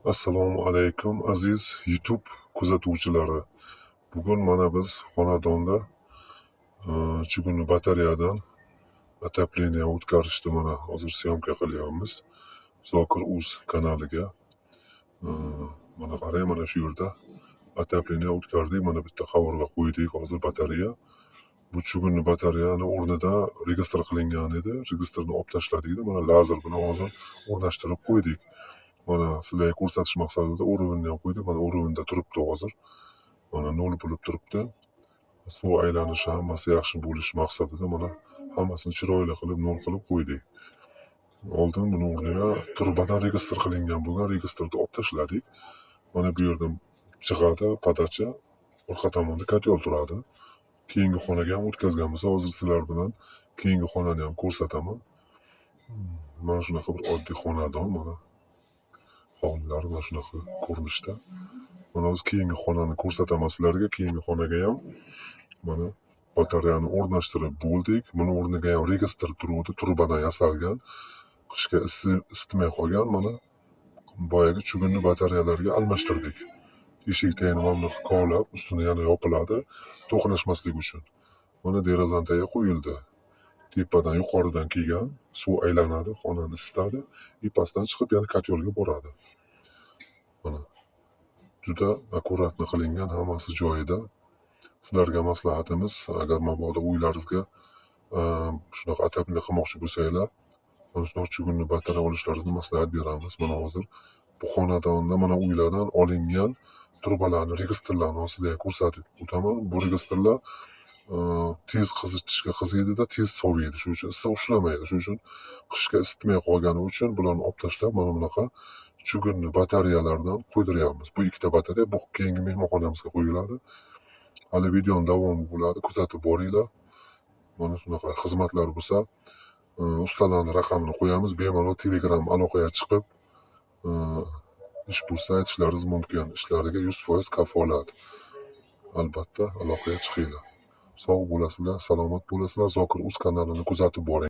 Assalomu alaykum aziz YouTube kuzatuvchilari. Bugun mana biz xonadonda chuguni batareyadan отопление o'tkazishni mana hozir syomka qilyapmiz. Zokir.uz kanaliga. Mana qarang, mana shu yerda отопление o'tkazdik. Mana bitta qovurg'a qo'ydik hozir batareya. Bu chuguni batareyani o'rnida registr qilingan edi. Registrni olib tashladik-da, mana lazer bilan hozir o'rnashtirib qo'ydik. Mana sizlarga ko'rsatish maqsadida o'rinni ham qo'ydik. Mana o'rinda turibdi hozir. Mana 0 bo'lib turibdi. Suv aylanishi hammasi yaxshi bo'lishi maqsadida mana hammasini chiroyli qilib 0 qilib qo'ydik. Oldin buni o'rniga turbadan registr qilingan bo'lgan registrni olib tashladik. Mana bu yerda jig'ada podacha, orqa tomonda kotel turadi. Keyingi xonaga ham o'tkazganmiz. Hozir sizlar bilan keyingi xonani ham ko'rsataman. Mana shunaqa bir oddiy xonadon, mana hovlilari mana shunaqa ko'rinishda. Mana hozir keyingi xonani ko'rsataman sizlarga. Keyingi xonaga ham mana batareyani o'rnashtirib bo'ldik. Buni o'rniga ham registr turuvdi, turbadan yasalgan. Qishga isitmay qolgan. Mana boyagi chugunni batareyalarga almashtirdik. Eshik tagini mana kovlab, ustini yana yopiladi, to'qnashmaslik uchun. Mana derazani tagiga qo'yildi. Tepadan yuqoridan kelgan suv aylanadi, xonani isitadi, pastdan chiqib yana kotelga boradi. Mana juda akkuratni qilingan, hammasi joyida. Sizlarga maslahatimiz, agar mabodo uylaringizga shunaqa отопление qilmoqchi bo'lsanglar, mana shunaqa chugunni batareya olishlaringizni maslahat beramiz. Mana hozir bu xonadonda mana uylardan olingan turbalarni, registrlarni sizlarga ko'rsatib o'taman. Bu registrlar tez qizitishga qiziydida, tez soviydi. Shuning uchun issiq ushlamaydi. Shuning uchun qishga isitmay qolgani uchun bularni olib tashlab mana bunaqa chugunni batareyalardan qo'ydiryapmiz. Bu ikkita batareya bu keyingi mehmonxonamizga qo'yiladi. Hali videoning davomi bo'ladi, kuzatib boringlar. Mana shunaqa xizmatlar bo'lsa, ustalarning raqamini qo'yamiz. Bemalol Telegram aloqaga chiqib, ish bo'lsa aytishlaringiz mumkin. Ishlariga 100% kafolat. Albatta aloqaga chiqinglar. Sog' bo'lasizlar, salomat bo'lasizlar. Zokir.uz kanalini kuzatib boring.